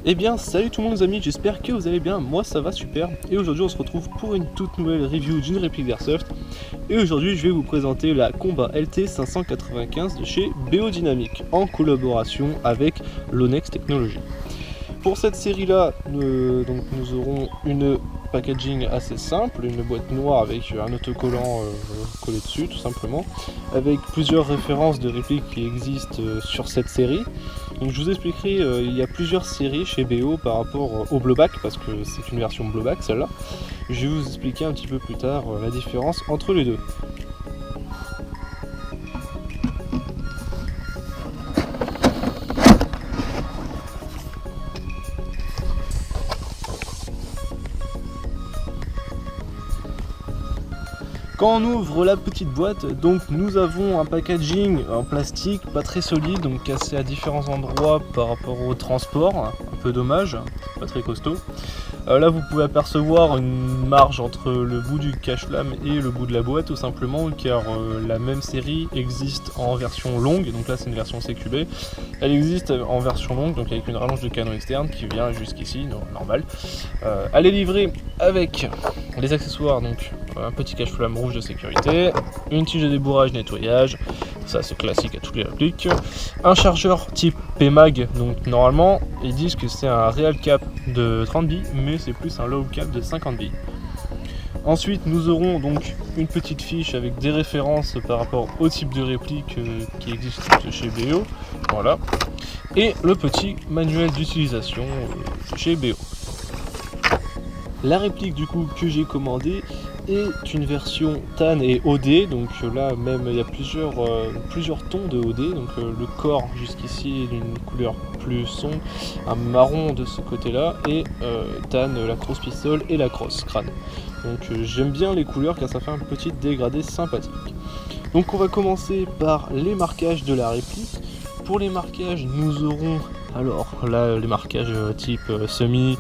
Eh bien salut tout le monde les amis, j'espère que vous allez bien, moi ça va super. Et aujourd'hui on se retrouve pour une toute nouvelle review d'une réplique d'Airsoft. Et aujourd'hui je vais vous présenter la Combat LT 595 de chez BO Dynamic en collaboration avec l'Onex Technology. Pour cette série là, nous aurons une packaging assez simple, une boîte noire avec un autocollant collé dessus tout simplement, avec plusieurs références de répliques qui existent sur cette série. Donc je vous expliquerai, il y a plusieurs séries chez BO par rapport au blowback, parce que c'est une version blowback celle-là. Je vais vous expliquer un petit peu plus tard la différence entre les deux. Quand on ouvre la petite boîte, donc nous avons un packaging en plastique pas très solide, donc cassé à différents endroits par rapport au transport, un peu dommage, pas très costaud. Là vous pouvez apercevoir une marge entre le bout du cache-flamme et le bout de la boîte tout simplement, car la même série existe en version longue, donc là c'est une version CQB. Elle existe en version longue, donc avec une rallonge de canon externe qui vient jusqu'ici, normal. Elle est livrée avec les accessoires, donc un petit cache-flamme rouge de sécurité, une tige de débourrage nettoyage, ça c'est classique à toutes les répliques, un chargeur type PMAG, donc normalement ils disent que c'est un real cap de 30 billes, mais c'est plus un low cap de 50 billes. Ensuite nous aurons donc une petite fiche avec des références par rapport au type de réplique qui existe chez BO, voilà, et le petit manuel d'utilisation chez BO. La réplique du coup que j'ai commandée est une version tan et OD, donc là même il y a plusieurs tons de OD, donc le corps jusqu'ici est d'une couleur plus sombre, un marron de ce côté là, et tan la cross pistol et la cross crâne. Donc j'aime bien les couleurs car ça fait un petit dégradé sympathique. Donc on va commencer par les marquages de la réplique. Pour les marquages nous aurons alors là les marquages type semi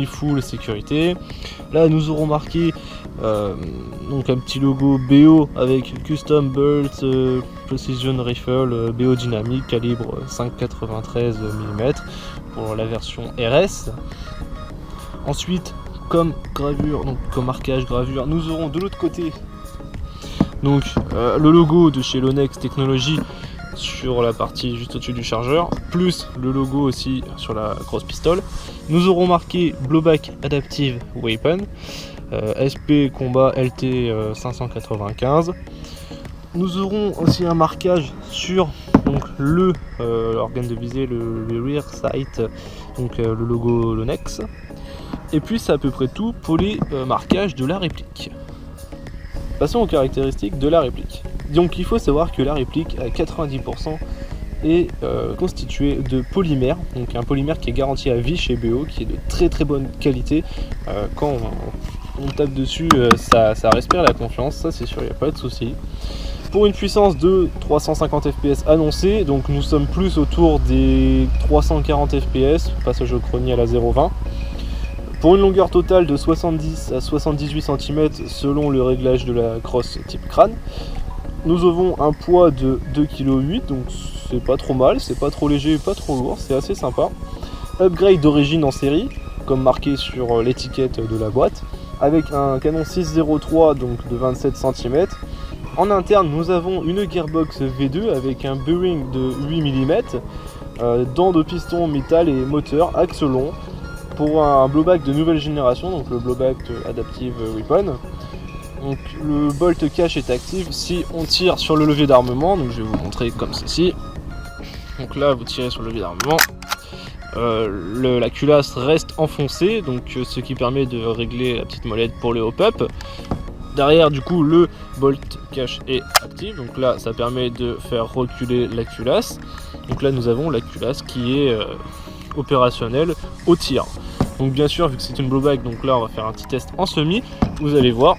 full sécurité. Là nous aurons marqué donc un petit logo BO avec Custom Bolt Precision Rifle BO Dynamic calibre 5,93 mm pour la version RS. Ensuite comme gravure, donc comme marquage gravure, nous aurons de l'autre côté donc le logo de chez l'Onex Technology sur la partie juste au-dessus du chargeur, plus le logo aussi sur la cross pistol. Nous aurons marqué Blowback Adaptive Weapon, SP Combat LT 595. Nous aurons aussi un marquage sur donc l'organe de visée, le rear sight, donc le logo L'Onex. Et puis c'est à peu près tout pour les marquages de la réplique. Passons aux caractéristiques de la réplique. Donc il faut savoir que la réplique à 90% est constituée de polymère, donc un polymère qui est garanti à vie chez BO, qui est de très très bonne qualité. Quand on tape dessus, ça respire la confiance, ça c'est sûr, il n'y a pas de souci. Pour une puissance de 350 fps annoncée, donc nous sommes plus autour des 340 fps, passage au chrony à la 0,20. Pour une longueur totale de 70 à 78 cm selon le réglage de la crosse type crâne. Nous avons un poids de 2,8 kg, donc c'est pas trop mal, c'est pas trop léger, pas trop lourd, c'est assez sympa. Upgrade d'origine en série, comme marqué sur l'étiquette de la boîte, avec un canon 6.03 donc de 27 cm. En interne, nous avons une gearbox V2 avec un bearing de 8 mm, dents de piston, métal et moteur, axe long, pour un blowback de nouvelle génération, donc le blowback Adaptive Weapon. Donc le bolt cache est actif si on tire sur le levier d'armement, donc je vais vous montrer comme ceci. Donc là vous tirez sur le levier d'armement, la culasse reste enfoncée, donc ce qui permet de régler la petite molette pour les hop-up. Derrière du coup le bolt cache est actif, donc là ça permet de faire reculer la culasse. Donc là nous avons la culasse qui est opérationnelle au tir. Donc bien sûr vu que c'est une blowback, donc là on va faire un petit test en semi, vous allez voir.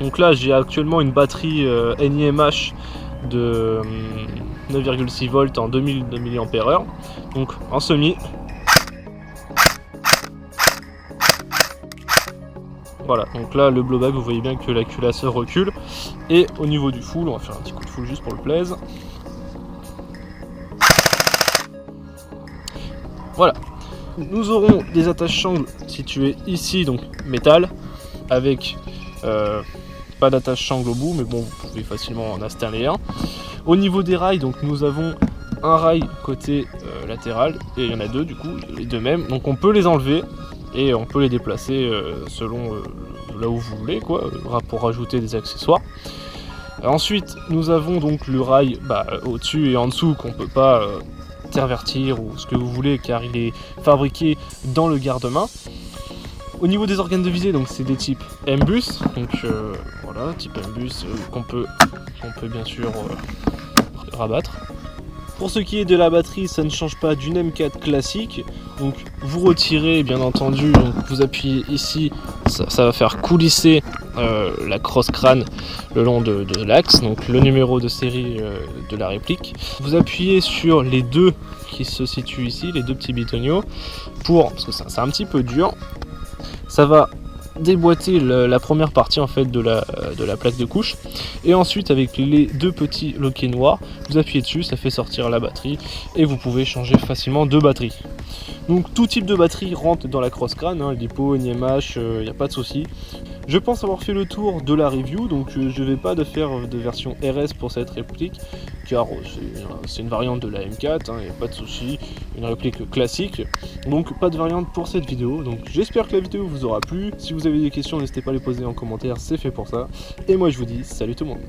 Donc là j'ai actuellement une batterie NIMH de 9,6 volts en 2000 mAh, donc en semi. Voilà, donc là le blowback vous voyez bien que la culasse recule. Et au niveau du full, on va faire un petit coup de full juste pour le plaise. Voilà, Nous aurons des attaches-sangles situées ici, donc métal, avec pas d'attache-sangle au bout, mais bon, vous pouvez facilement en installer un. Au niveau des rails, donc nous avons un rail côté latéral, et il y en a deux du coup, les deux mêmes, donc on peut les enlever et on peut les déplacer selon là où vous voulez, quoi, pour rajouter des accessoires. Ensuite, nous avons donc le rail au-dessus et en dessous qu'on peut pas intervertir ou ce que vous voulez, car il est fabriqué dans le garde-main. Au niveau des organes de visée, donc c'est des types M-Bus, donc voilà, type M-Bus qu'on peut bien sûr rabattre. Pour ce qui est de la batterie, ça ne change pas d'une M4 classique, donc vous retirez bien entendu, donc vous appuyez ici, ça va faire coulisser la crosse crâne le long de l'axe, donc le numéro de série de la réplique. Vous appuyez sur les deux qui se situent ici, les deux petits bitonio, parce que c'est un petit peu dur. Ça va déboîter la première partie en fait de la plaque de couche, et ensuite avec les deux petits loquets noirs, vous appuyez dessus, ça fait sortir la batterie et vous pouvez changer facilement de batterie. Donc tout type de batterie rentre dans la cross crâne, LiPo, NiMH, il n'y a pas de souci. Je pense avoir fait le tour de la review, donc je ne vais pas faire de version RS pour cette réplique, car c'est une variante de la M4, il n'y a pas de souci, une réplique classique, donc pas de variante pour cette vidéo. Donc j'espère que la vidéo vous aura plu. Si vous avez des questions, n'hésitez pas à les poser en commentaire, c'est fait pour ça. Et moi je vous dis salut tout le monde.